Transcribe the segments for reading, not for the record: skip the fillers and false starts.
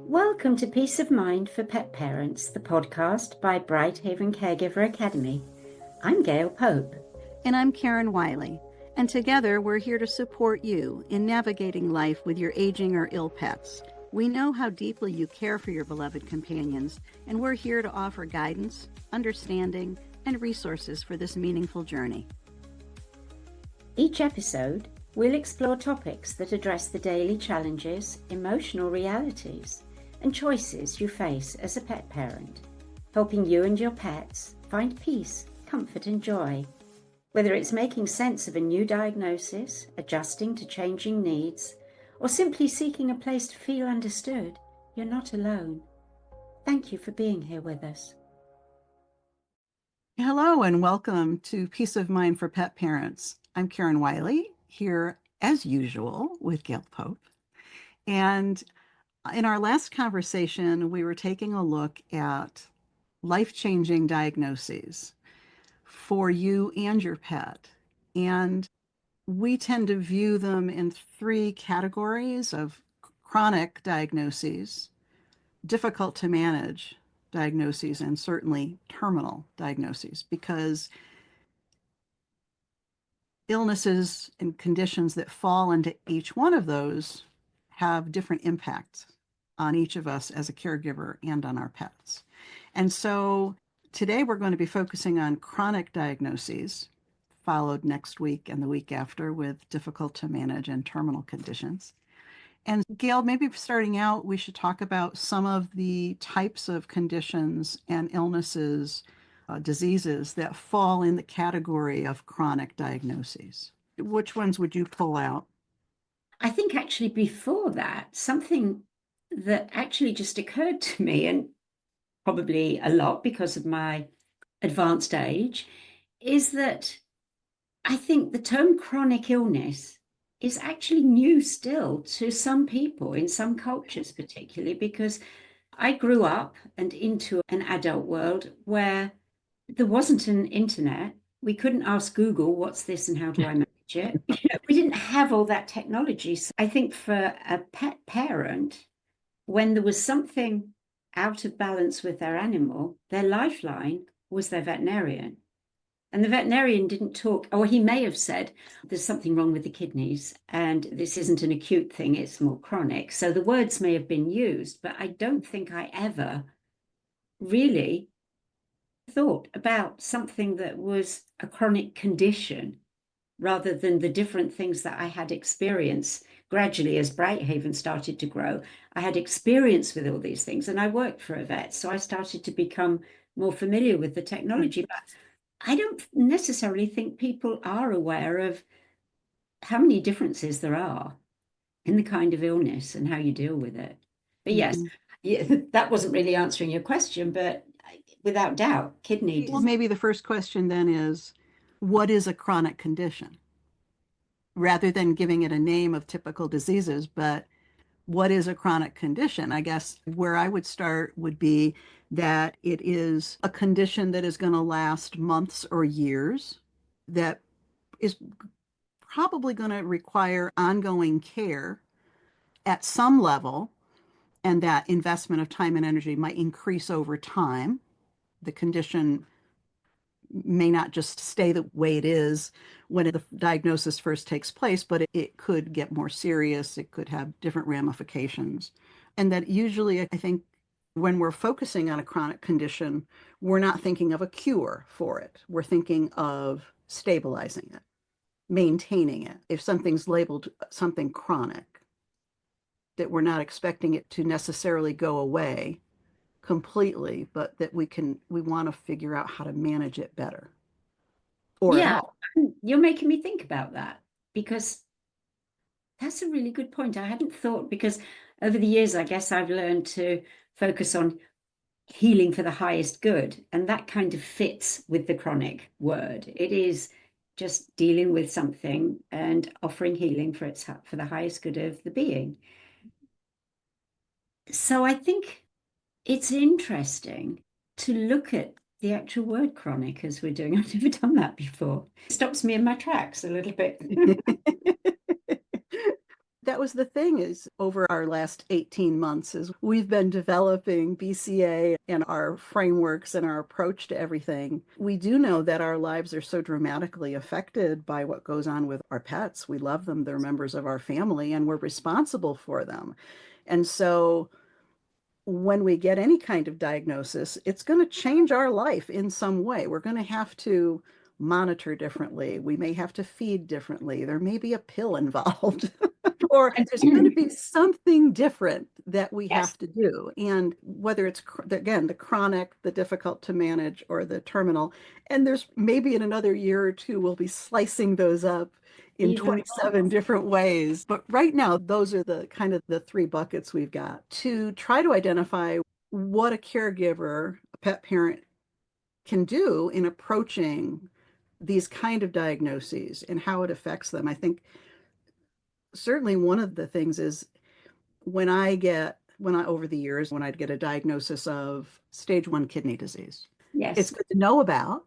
Welcome to Peace of Mind for Pet Parents, the podcast by BrightHaven Caregiver Academy. I'm Gail Pope. And I'm Karen Wylie. And together we're here to support you in navigating life with your aging or ill pets. We know how deeply you care for your beloved companions, and we're here to offer guidance, understanding, and resources for this meaningful journey. Each episode, we'll explore topics that address the daily challenges, emotional realities, and choices you face as a pet parent, helping you and your pets find peace, comfort, and joy. Whether it's making sense of a new diagnosis, adjusting to changing needs, or simply seeking a place to feel understood, you're not alone. Thank you for being here with us. Hello and welcome to Peace of Mind for Pet Parents. I'm Karen Wylie, here as usual with Gail Pope. And in our last conversation, we were taking a look at life-changing diagnoses for you and your pet. And we tend to view them in three categories of chronic diagnoses, difficult to manage diagnoses, and certainly terminal diagnoses, because illnesses and conditions that fall into each one of those have different impacts on each of us as a caregiver and on our pets. And so today we're going to be focusing on chronic diagnoses, followed next week and the week after with difficult to manage and terminal conditions. And Gail, maybe starting out, we should talk about some of the types of conditions and illnesses, diseases that fall in the category of chronic diagnoses. Which ones would you pull out? I think actually before that, something that actually just occurred to me, and probably a lot because of my advanced age, is that I think the term chronic illness is actually new still to some people, in some cultures particularly, because I grew up and into an adult world where there wasn't an internet. We couldn't ask Google, what's this and how do I manage it? We didn't have all that technology. So I think for a pet parent, when there was something out of balance with their animal, their lifeline was their veterinarian. And the veterinarian didn't talk, or he may have said, there's something wrong with the kidneys, and this isn't an acute thing, it's more chronic. So the words may have been used, but I don't think I ever really thought about something that was a chronic condition rather than the different things that I had experienced gradually as BrightHaven started to grow. I had experience with all these things, and I worked for a vet, so I started to become more familiar with the technology. But I don't necessarily think people are aware of how many differences there are in the kind of illness and how you deal with it. But yes, that wasn't really answering your question, but without doubt, kidney disease. Well, maybe the first question then is, what is a chronic condition? Rather than giving it a name of typical diseases, but what is a chronic condition? I guess where I would start would be that it is a condition that is going to last months or years, that is probably going to require ongoing care at some level, and that investment of time and energy might increase over time. The condition may not just stay the way it is when the diagnosis first takes place, but it could get more serious. It could have different ramifications. And that usually, I think, when we're focusing on a chronic condition, we're not thinking of a cure for it. We're thinking of stabilizing it, maintaining it. If something's labeled something chronic, that we're not expecting it to necessarily go away completely, but that we want to figure out how to manage it better. Or yeah, you're making me think about that, because that's a really good point. I hadn't thought, because over the years, I guess I've learned to focus on healing for the highest good, and that kind of fits with the chronic word. It is just dealing with something and offering healing for the highest good of the being. So I think it's interesting to look at the actual word chronic as we're doing. I've never done that before. It stops me in my tracks a little bit. That was the thing is over our last 18 months is we've been developing BCA and our frameworks and our approach to everything. We do know that our lives are so dramatically affected by what goes on with our pets. We love them, they're members of our family, and we're responsible for them. And so when we get any kind of diagnosis, it's going to change our life in some way. We're going to have to monitor differently. We may have to feed differently. There may be a pill involved, or there's going to be something different that we Yes. have to do. And whether it's, again, the chronic, the difficult to manage, or the terminal, and there's maybe in another year or two, we'll be slicing those up in Even 27 different ways. But right now, those are the kind of the three buckets we've got to try to identify what a caregiver, a pet parent can do in approaching these kind of diagnoses and how it affects them. I think certainly one of the things is over the years, when I'd get a diagnosis of stage 1 kidney disease, it's yes. good to know about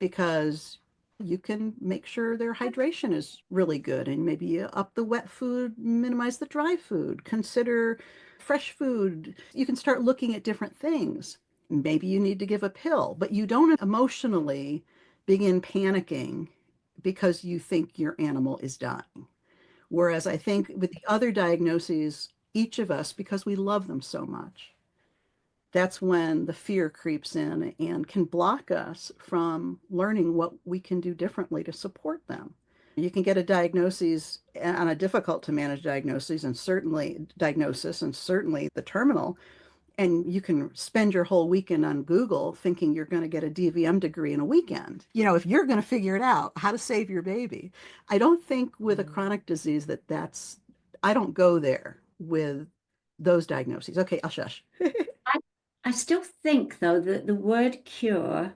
because you can make sure their hydration is really good and maybe you up the wet food, minimize the dry food, consider fresh food. You can start looking at different things. Maybe you need to give a pill, but you don't emotionally begin panicking because you think your animal is dying. Whereas I think with the other diagnoses, each of us, because we love them so much, that's when the fear creeps in and can block us from learning what we can do differently to support them. You can get a diagnosis on a difficult to manage diagnosis and certainly the terminal, and you can spend your whole weekend on Google thinking you're going to get a DVM degree in a weekend. If you're going to figure it out, how to save your baby. I don't think with a chronic disease I don't go there with those diagnoses. Okay, I'll shush. I, I still think, though, that the word cure,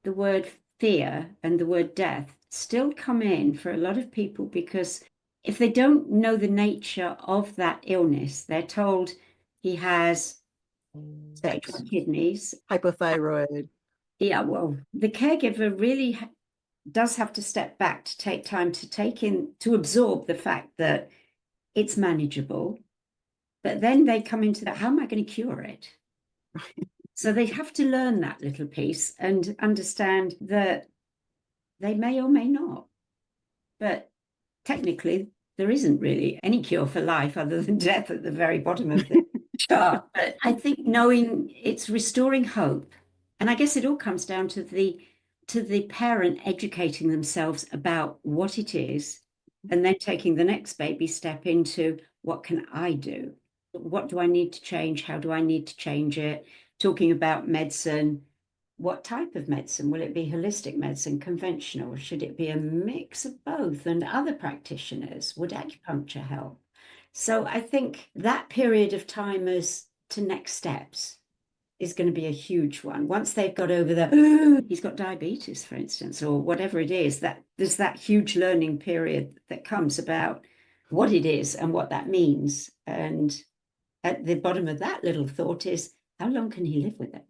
the word fear, and the word death still come in for a lot of people because if they don't know the nature of that illness, they're told he has stage X, 1 kidneys. hypothyroid. Yeah, well, the caregiver really does have to step back to take time to to absorb the fact that it's manageable. But then they come into that, how am I going to cure it? So they have to learn that little piece and understand that they may or may not. But technically, there isn't really any cure for life other than death at the very bottom of the chart. But I think knowing it's restoring hope. And I guess it all comes down to the parent educating themselves about what it is and then taking the next baby step into what can I do? What do I need to change? How do I need to change it? Talking about medicine, what type of medicine? Will it be holistic medicine, conventional? Should it be a mix of both? And other practitioners, would acupuncture help? So I think that period of time as to next steps is going to be a huge one. Once they've got over he's got diabetes, for instance, or whatever it is, that there's that huge learning period that comes about what it is and what that means. And at the bottom of that little thought is, how long can he live with it?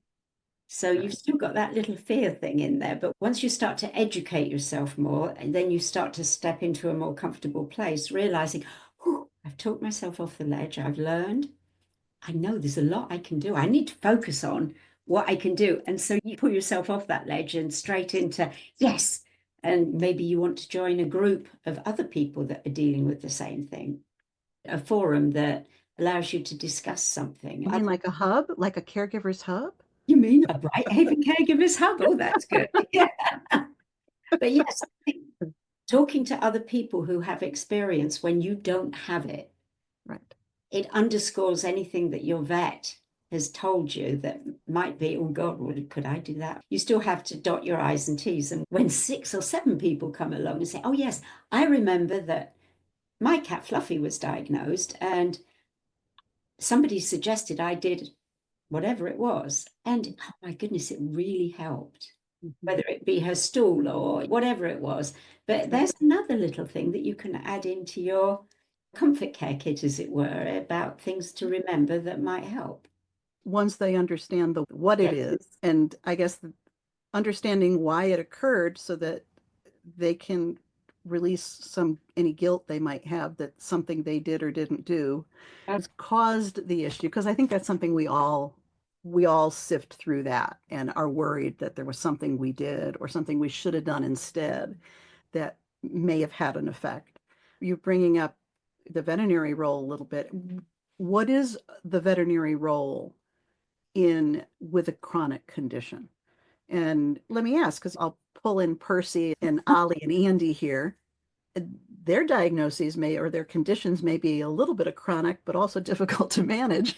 So you've still got that little fear thing in there. But once you start to educate yourself more, and then you start to step into a more comfortable place, realizing, oh, I've talked myself off the ledge. I've learned. I know there's a lot I can do. I need to focus on what I can do. And so you pull yourself off that ledge and straight into, yes. And maybe you want to join a group of other people that are dealing with the same thing, a forum that allows you to discuss something. You mean like a hub, like a caregiver's hub? You mean a BrightHaven Caregivers Hub? Oh, that's good. Yeah. But yes, I think talking to other people who have experience when you don't have it, Right. it underscores anything that your vet has told you that might be, oh God, could I do that? You still have to dot your I's and T's. And when 6 or 7 people come along and say, oh, yes, I remember that my cat Fluffy was diagnosed and somebody suggested I did whatever it was. And oh my goodness, it really helped, whether it be her stool or whatever it was. But there's another little thing that you can add into your comfort care kit, as it were, about things to remember that might help. Once they understand what it Yeah. is, and I guess understanding why it occurred so that they can release any guilt they might have that something they did or didn't do has caused the issue. Because I think that's something we all sift through that and are worried that there was something we did or something we should have done instead that may have had an effect. You're bringing up the veterinary role a little bit. What is the veterinary role in with a chronic condition? And let me ask, because I'll pull in Percy and Ollie and Andy here. Their diagnoses may, or their conditions may be a little bit of chronic, but also difficult to manage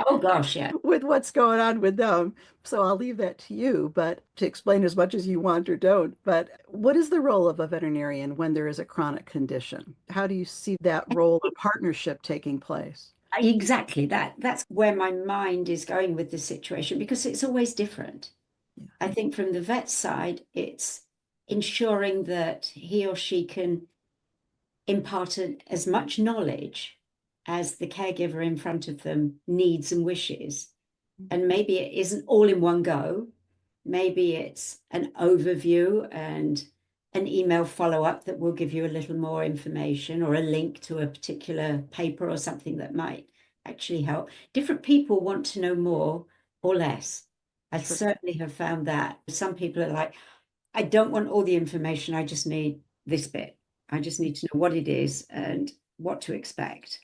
Oh gosh, yeah. with what's going on with them. So I'll leave that to you, but to explain as much as you want or don't. But what is the role of a veterinarian when there is a chronic condition? How do you see that role or partnership taking place? Exactly that. That's where my mind is going with this situation because it's always different. Yeah. I think from the vet side, it's ensuring that he or she can impart as much knowledge as the caregiver in front of them needs and wishes. And maybe it isn't all in one go. Maybe it's an overview and an email follow-up that will give you a little more information or a link to a particular paper or something that might actually help. Different people want to know more or less. I Sure. certainly have found that. Some people are like, I don't want all the information. I just need this bit. I just need to know what it is and what to expect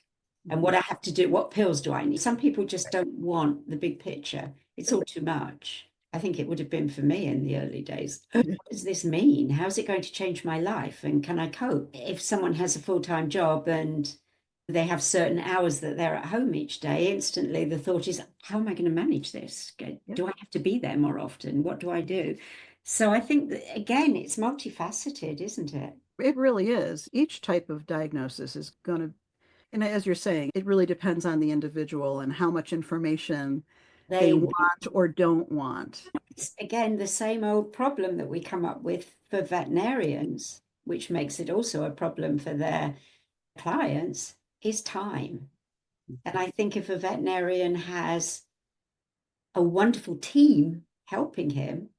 and what I have to do. What pills do I need? Some people just don't want the big picture. It's all too much. I think it would have been for me in the early days. What does this mean? How's it going to change my life? And can I cope? If someone has a full-time job and they have certain hours that they're at home each day, instantly the thought is, how am I going to manage this? Do I have to be there more often? What do I do? So I think that, again, it's multifaceted, isn't it? It really is. Each type of diagnosis is going to, and as you're saying, it really depends on the individual and how much information they They want or don't want. It's again the same old problem that we come up with for veterinarians, which makes it also a problem for their clients, is time. And I think if a veterinarian has a wonderful team helping him,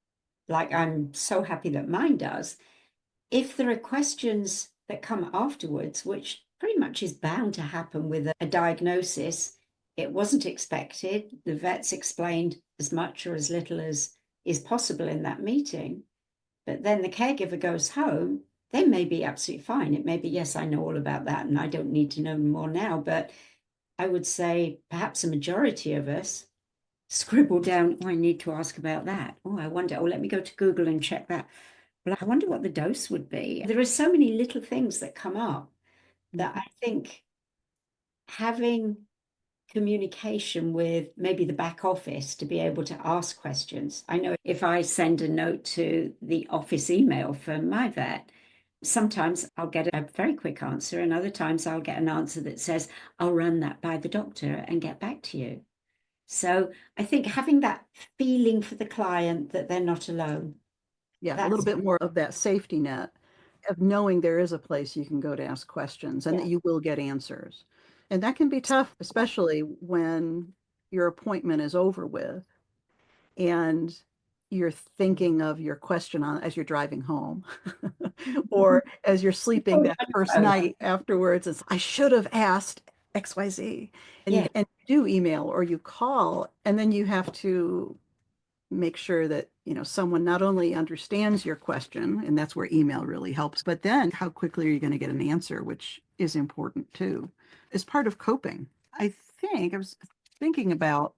like I'm so happy that mine does, if there are questions that come afterwards, which pretty much is bound to happen with a diagnosis, it wasn't expected. The vet's explained as much or as little as is possible in that meeting. But then the caregiver goes home, they may be absolutely fine. It may be, yes, I know all about that and I don't need to know more now. But I would say perhaps a majority of us scribble down, oh, I need to ask about that. Oh, I wonder, oh, let me go to Google and check that. Well, I wonder what the dose would be. There are so many little things that come up that I think having communication with maybe the back office to be able to ask questions. I know if I send a note to the office email for my vet, sometimes I'll get a very quick answer, and other times I'll get an answer that says, I'll run that by the doctor and get back to you. So I think having that feeling for the client that they're not alone. Yeah, a little That's bit more of that safety net of knowing there is a place you can go to ask questions and that yeah. you will get answers. And that can be tough, especially when your appointment is over with and you're thinking of your question on as you're driving home or as you're sleeping that first night afterwards. It's, I should have asked XYZ. Yeah. And you do email or you call, and then you have to make sure that someone not only understands your question, and that's where email really helps, but then how quickly are you going to get an answer, which is important too, as part of coping. I think I was thinking about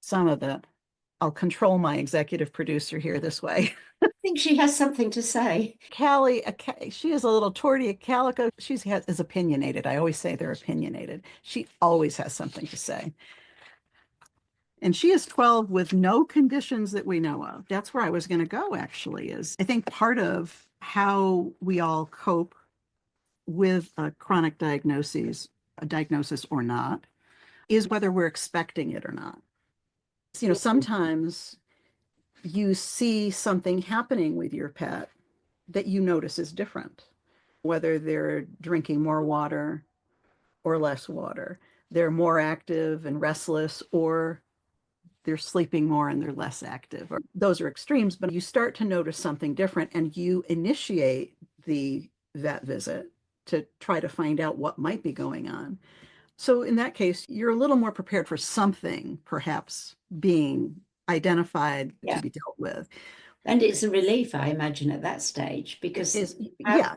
some of the, I'll control my executive producer here this way. I think she has something to say. Callie, she is a little tortilla calico. Is opinionated. I always say they're opinionated. She always has something to say. And she is 12 with no conditions that we know of. That's where I was going to go, actually, is I think part of how we all cope with a chronic a diagnosis or not, is whether we're expecting it or not. Sometimes you see something happening with your pet that you notice is different, whether they're drinking more water or less water, they're more active and restless, or they're sleeping more and they're less active. Or those are extremes, but you start to notice something different and you initiate the vet visit to try to find out what might be going on. So in that case, you're a little more prepared for something perhaps being identified to Yeah. be dealt with. And it's a relief, I imagine, at that stage, because Yeah,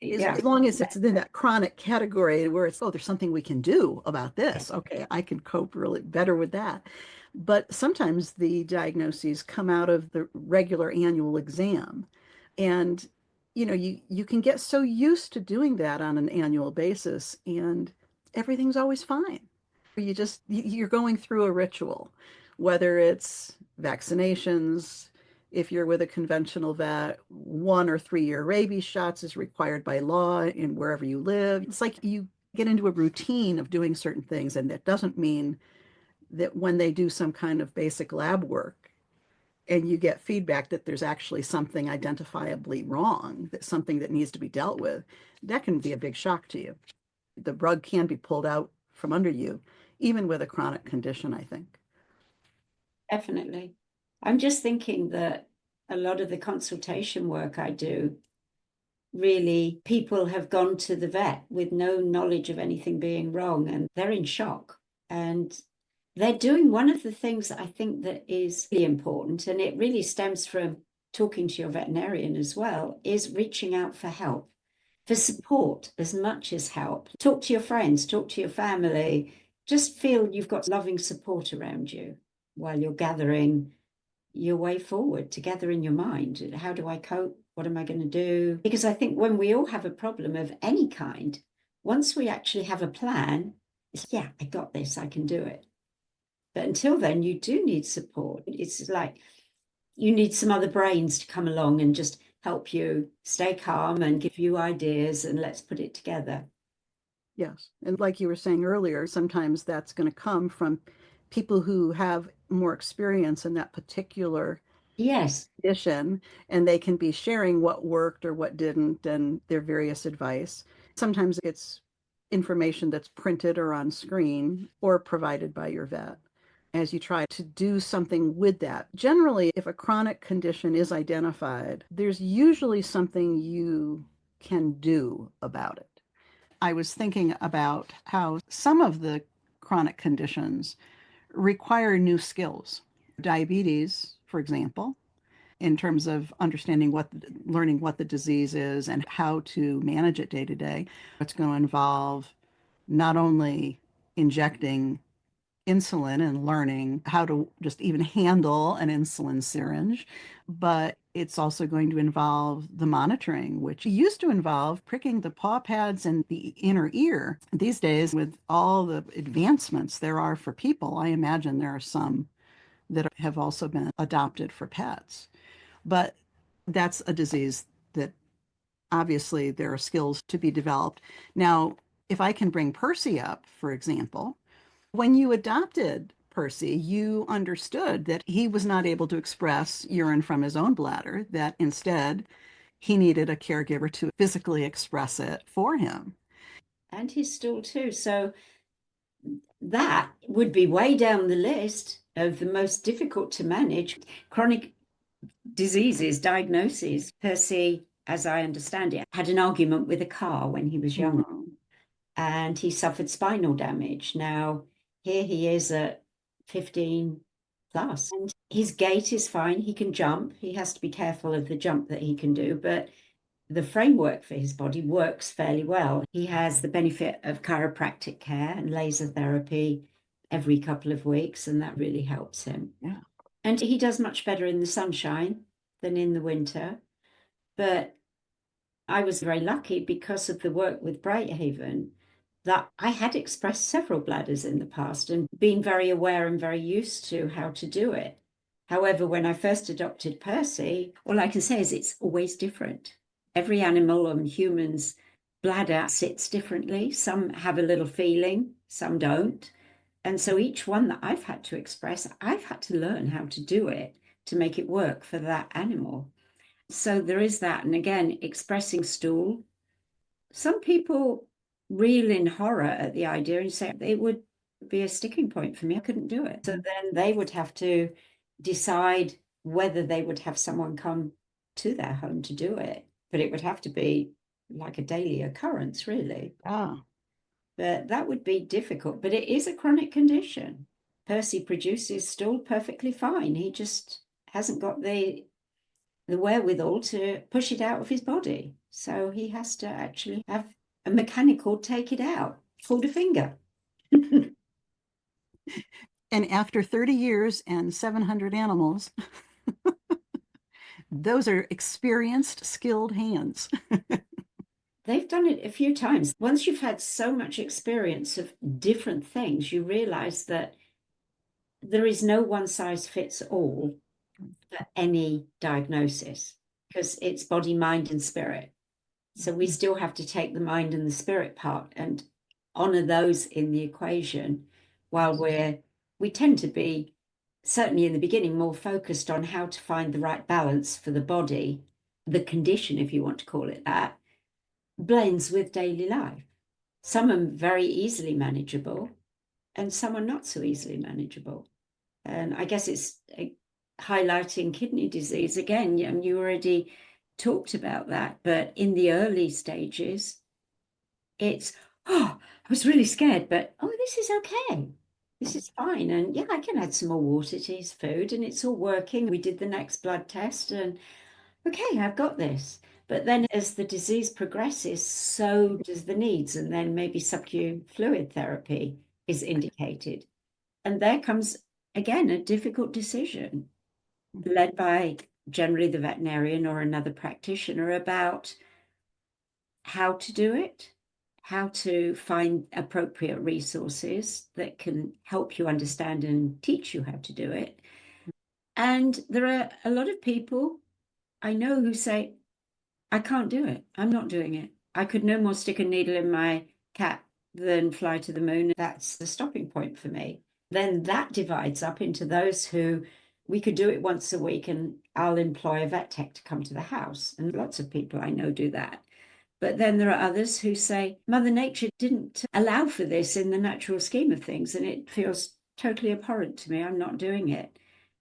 yeah, as long as it's in that chronic category where it's, oh, there's something we can do about this. Okay, I can cope really better with that. But sometimes the diagnoses come out of the regular annual exam. And, you can get so used to doing that on an annual basis and everything's always fine. You're going through a ritual, whether it's vaccinations, if you're with a conventional vet, 1 or 3 year rabies shots is required by law in wherever you live. It's like you get into a routine of doing certain things, and that doesn't mean that when they do some kind of basic lab work and you get feedback that there's actually something identifiably wrong, that something that needs to be dealt with, that can be a big shock to you. The rug can be pulled out from under you, even with a chronic condition, I think. definitely. I'm just thinking that a lot of the consultation work I do, really, people have gone to the vet with no knowledge of anything being wrong, and they're in shock. And they're doing one of the things that I think that is really important, and it really stems from talking to your veterinarian as well, is reaching out for help, for support as much as help. Talk to your friends, talk to your family, just feel you've got loving support around you while you're gathering your way forward together in your mind. How do I cope? What am I going to do? Because I think when we all have a problem of any kind, once we actually have a plan, it's, yeah, I got this, I can do it. But until then, you do need support. It's like you need some other brains to come along and just help you stay calm and give you ideas, and let's put it together. Yes. And like you were saying earlier, sometimes that's going to come from people who have more experience in that particular Yes, condition, and they can be sharing what worked or what didn't and their various advice. Sometimes it's information that's printed or on screen or provided by your vet as you try to do something with that. Generally, if a chronic condition is identified, there's usually something you can do about it. I was thinking about how some of the chronic conditions require new skills. Diabetes, for example, in terms of learning what the disease is and how to manage it day to day. It's going to involve not only injecting insulin and learning how to just even handle an insulin syringe, but it's also going to involve the monitoring, which used to involve pricking the paw pads and the inner ear. These days, with all the advancements there are for people, I imagine there are some that have also been adopted for pets. But that's a disease that obviously there are skills to be developed. Now, if I can bring Percy up, for example, when you adopted Percy, you understood that he was not able to express urine from his own bladder, that instead he needed a caregiver to physically express it for him. and his stool too. So that would be way down the list of the most difficult to manage chronic diseases, diagnoses. Percy, as I understand it, had an argument with a car when he was young, and he suffered spinal damage. Now, here he is at 15 plus, and his gait is fine. He can jump. He has to be careful of the jump that he can do, but the framework for his body works fairly well. He has the benefit of chiropractic care and laser therapy every couple of weeks, and that really helps him. Yeah. And he does much better in the sunshine than in the winter. But I was very lucky because of the work with BrightHaven that I had expressed several bladders in the past and been very aware and very used to how to do it. However, when I first adopted Percy, all I can say is it's always different. Every animal and human's bladder sits differently. Some have a little feeling, some don't. And so each one that I've had to express, I've had to learn how to do it to make it work for that animal. So there is that. And again, expressing stool. Some people reel in horror at the idea and say it would be a sticking point for me. I couldn't do it. So then they would have to decide whether they would have someone come to their home to do it. But it would have to be like a daily occurrence, really. Oh, But that would be difficult. But it is a chronic condition. Percy produces still perfectly fine. He just hasn't got the wherewithal to push it out of his body. So he has to actually have a mechanical take it out, pulled a finger. and after 30 years and 700 animals, those are experienced, skilled hands. They've done it a few times. Once you've had so much experience of different things, you realize that there is no one size fits all for any diagnosis because it's body, mind, and spirit. So we still have to take the mind and the spirit part and honor those in the equation while we tend to be, certainly in the beginning, more focused on how to find the right balance for the body, the condition, if you want to call it that, blends with daily life. Some are very easily manageable and some are not so easily manageable. And I guess it's highlighting kidney disease again. You already talked about that, but in the early stages, it's, oh, I was really scared, but oh, this is okay. This is fine. And yeah, I can add some more water to his food and it's all working. We did the next blood test and okay, I've got this. But then as the disease progresses, so does the needs. And then maybe subcu fluid therapy is indicated. And there comes, again, a difficult decision led by generally the veterinarian or another practitioner about how to do it, how to find appropriate resources that can help you understand and teach you how to do it. And there are a lot of people I know who say, I can't do it. I'm not doing it. I could no more stick a needle in my cat than fly to the moon. That's the stopping point for me. Then that divides up into those who we could do it once a week and I'll employ a vet tech to come to the house. And lots of people I know do that. But then there are others who say, Mother Nature didn't allow for this in the natural scheme of things, and it feels totally abhorrent to me. I'm not doing it.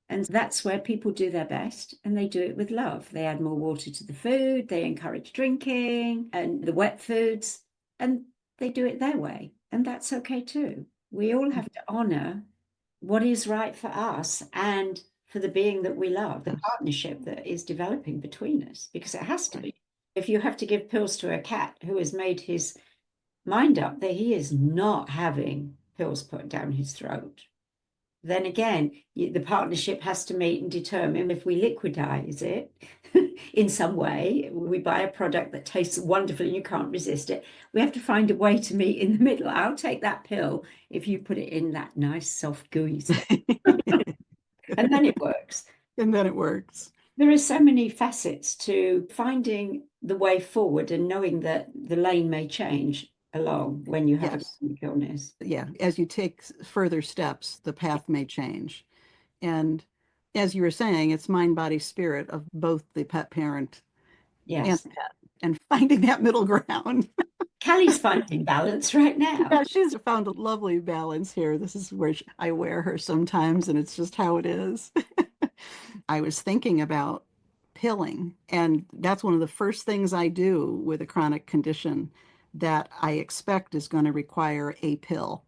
And that's where people do their best and they do it with love. They add more water to the food, they encourage drinking and the wet foods, and they do it their way. And that's okay too. We all have to honor what is right for us and for the being that we love, the partnership that is developing between us, because it has to be. If you have to give pills to a cat who has made his mind up that he is not having pills put down his throat, then again, the partnership has to meet and determine if we liquidize it in some way. We buy a product that tastes wonderful and you can't resist it. We have to find a way to meet in the middle. I'll take that pill if you put it in that nice, soft, gooey stuff. And then it works. And then it works. There are so many facets to finding the way forward and knowing that the lane may change along when you have a chronic illness. Yeah, as you take further steps, the path may change. And as you were saying, it's mind, body, spirit of both the pet parent and Yes. the pet, and finding that middle ground. Callie's finding balance right now. Yeah, she's found a lovely balance here. This is where I wear her sometimes, and it's just how it is. I was thinking about pilling, and that's one of the first things I do with a chronic condition that I expect is going to require a pill.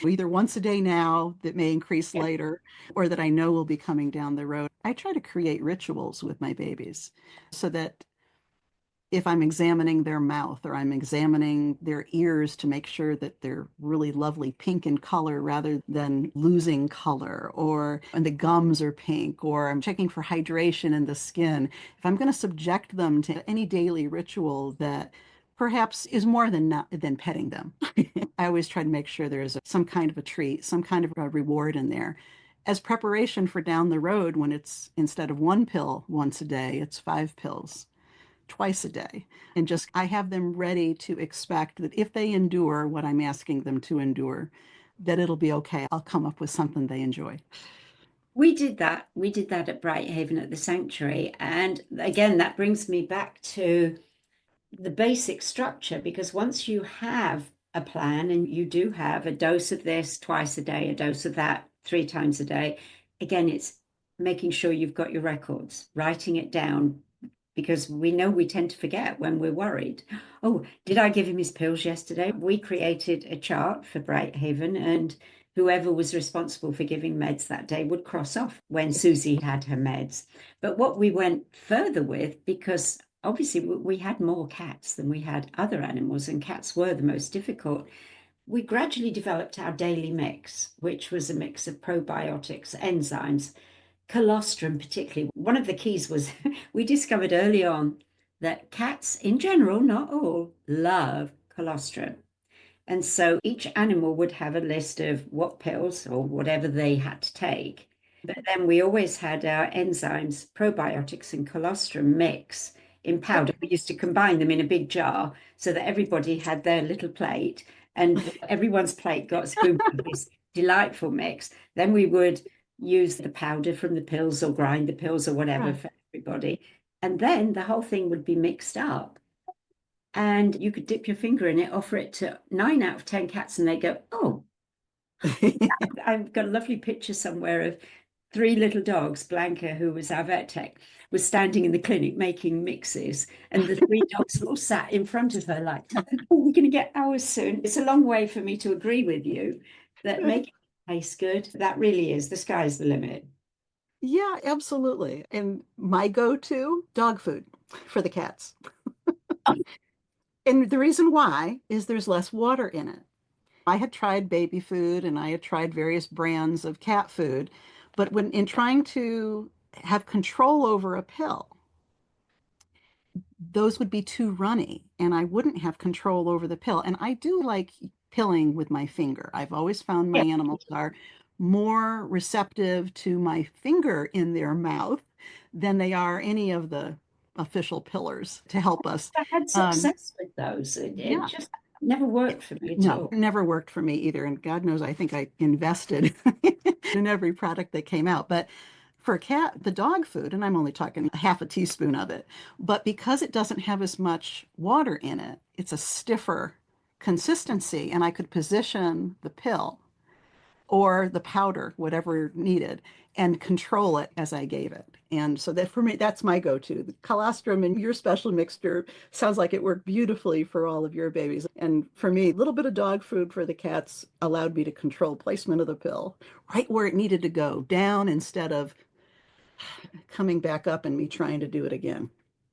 Either once a day now that may increase later, or that I know will be coming down the road. I try to create rituals with my babies so that if I'm examining their mouth or I'm examining their ears to make sure that they're really lovely pink in color rather than losing color, or and the gums are pink, or I'm checking for hydration in the skin, if I'm going to subject them to any daily ritual that perhaps is more than petting them, I always try to make sure there's some kind of a treat, some kind of a reward in there as preparation for down the road when it's instead of one pill once a day, it's 5 pills twice a day. And just I have them ready to expect that if they endure what I'm asking them to endure, that it'll be okay. I'll come up with something they enjoy. We did that. We did that at BrightHaven at the sanctuary. And again, that brings me back to the basic structure, because once you have a plan and you do have a dose of this twice a day, a dose of that 3 times a day, again, it's making sure you've got your records, writing it down, because we know we tend to forget when we're worried. Oh, did I give him his pills yesterday? We created a chart for BrightHaven, and whoever was responsible for giving meds that day would cross off when Susie had her meds. But what we went further with, because obviously we had more cats than we had other animals, and cats were the most difficult, we gradually developed our daily mix, which was a mix of probiotics, enzymes, colostrum particularly. One of the keys was we discovered early on that cats in general, not all, love colostrum. And so each animal would have a list of what pills or whatever they had to take. But then we always had our enzymes, probiotics, and colostrum mix in powder. We used to combine them in a big jar so that everybody had their little plate, and everyone's plate got a spoon of this delightful mix. Then we would use the powder from the pills or grind the pills or whatever for everybody. And then the whole thing would be mixed up. And you could dip your finger in it, offer it to 9 out of 10 cats, and they go, oh. I've got a lovely picture somewhere of 3 little dogs. Blanca, who was our vet tech, was standing in the clinic making mixes, and the 3 dogs all sat in front of her like, oh, we're going to get ours soon. It's a long way for me to agree with you that making it taste good, that really is, the sky's the limit. Yeah, absolutely. And my go-to, dog food for the cats. And the reason why is there's less water in it. I had tried baby food and I had tried various brands of cat food, but when in trying to have control over a pill, those would be too runny and I wouldn't have control over the pill. And I do like pilling with my finger. I've always found my Yeah, animals are more receptive to my finger in their mouth than they are any of the official pillars to help us. I had Um, success with those. It yeah, just never worked for me at no, all. never worked for me either. And God knows, I think I invested in every product that came out. But for a cat, the dog food, and I'm only talking half a teaspoon of it, but because it doesn't have as much water in it, it's a stiffer consistency. And I could position the pill or the powder, whatever needed, and control it as I gave it. And so that for me, that's my go-to. The colostrum and your special mixture sounds like it worked beautifully for all of your babies. And for me, a little bit of dog food for the cats allowed me to control placement of the pill right where it needed to go, down instead of coming back up and me trying to do it again.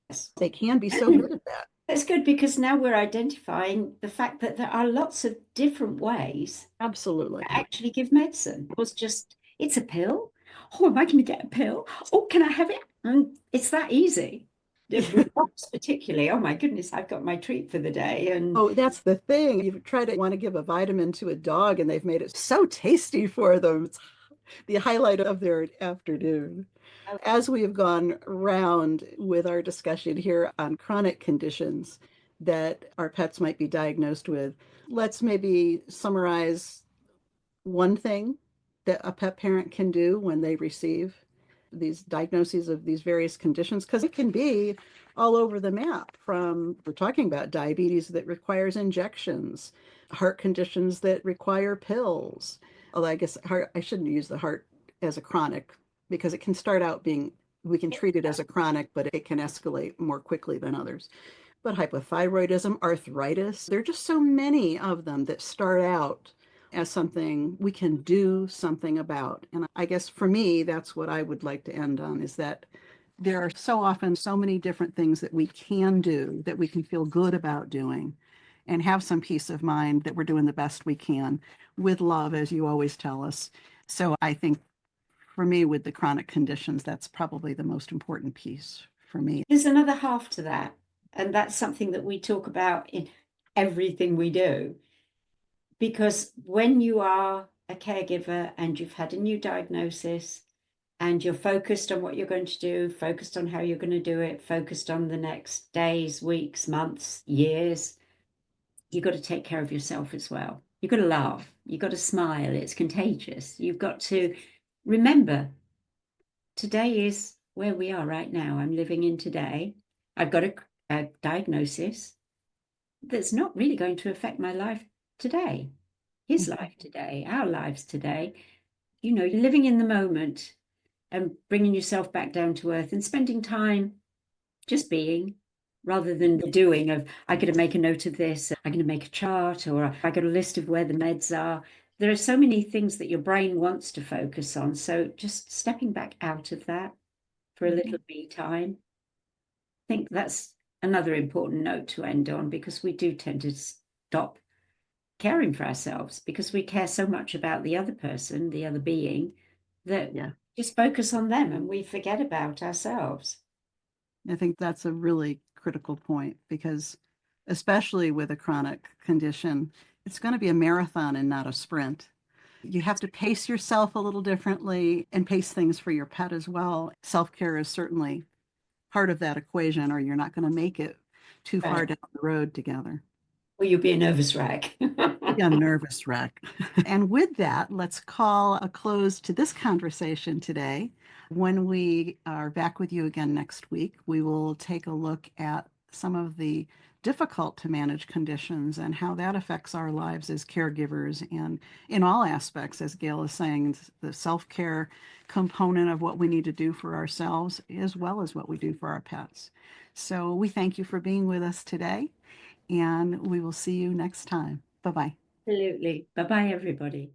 Yes. They can be so good at that. That's good because now we're identifying the fact that there are lots of different ways Absolutely. to actually give medicine. It was just, it's a pill. Oh, am I going to get a pill? Oh, can I have it? And it's that easy. With dogs particularly, oh my goodness, I've got my treat for the day. And Oh, that's the thing. You try to want to give a vitamin to a dog and they've made it so tasty for them. It's the highlight of their afternoon. As we have gone round with our discussion here on chronic conditions that our pets might be diagnosed with, let's maybe summarize one thing that a pet parent can do when they receive these diagnoses of these various conditions, because it can be all over the map. From we're talking about diabetes that requires injections, heart conditions that require pills. Although I guess heart, I shouldn't use the heart as a chronic because it can start out being, we can treat it as a chronic, but it can escalate more quickly than others. But hypothyroidism, arthritis, there are just so many of them that start out as something we can do something about. And I guess for me, that's what I would like to end on, is that there are so often so many different things that we can do that we can feel good about doing and have some peace of mind that we're doing the best we can with love, as you always tell us. So I think for me, with the chronic conditions, that's probably the most important piece for me. there's another half to that. And that's something that we talk about in everything we do. Because when you are a caregiver and you've had a new diagnosis and you're focused on what you're going to do, focused on how you're going to do it, focused on the next days, weeks, months, years, you've got to take care of yourself as well. You've got to laugh. You've got to smile. It's contagious. You've got to remember today is where we are right now. I'm living in today. I've got a diagnosis that's not really going to affect my life today, his life today, our lives today. You're living in the moment and bringing yourself back down to earth and spending time just being, rather than the doing of, I got to make a note of this, I'm going to make a chart, or I got a list of where the meds are. There are so many things that your brain wants to focus on. So just stepping back out of that for a little me time. I think that's another important note to end on, because we do tend to stop caring for ourselves because we care so much about the other person, the other being, that just focus on them and we forget about ourselves. I think that's a really critical point, because especially with a chronic condition, it's going to be a marathon and not a sprint. You have to pace yourself a little differently and pace things for your pet as well. Self-care is certainly part of that equation, or you're not going to make it too far down the road together. Or you'll be a nervous wreck. Yeah, nervous wreck. And with that, let's call a close to this conversation today. When we are back with you again next week, we will take a look at some of the difficult to manage conditions and how that affects our lives as caregivers, and in all aspects, as Gail is saying, the self-care component of what we need to do for ourselves as well as what we do for our pets. So we thank you for being with us today, and we will see you next time. Bye-bye. Absolutely. Bye-bye, everybody.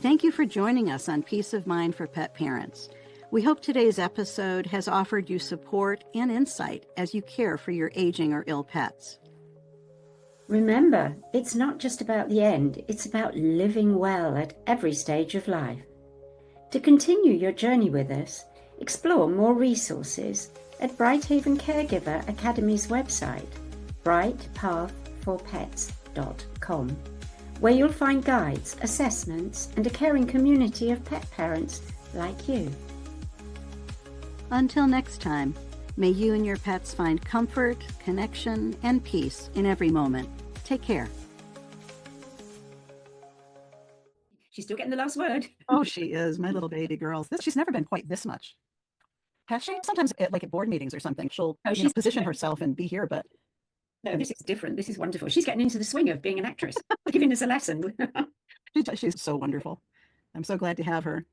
Thank you for joining us on Peace of Mind for Pet Parents. We hope today's episode has offered you support and insight as you care for your aging or ill pets. Remember, it's not just about the end, it's about living well at every stage of life. To continue your journey with us, explore more resources at BrightHaven Caregiver Academy's website, brightpathforpets.com, where you'll find guides, assessments, and a caring community of pet parents like you. Until next time, may you and your pets find comfort, connection, and peace in every moment. Take care. She's still getting the last word. Oh, she is, my little baby girl. She's never been quite this much. Has she? Sometimes at board meetings or something, she'll position herself and be here, but no, this is different. This is wonderful. She's getting into the swing of being an actress, giving us a lesson. She's so wonderful. I'm so glad to have her.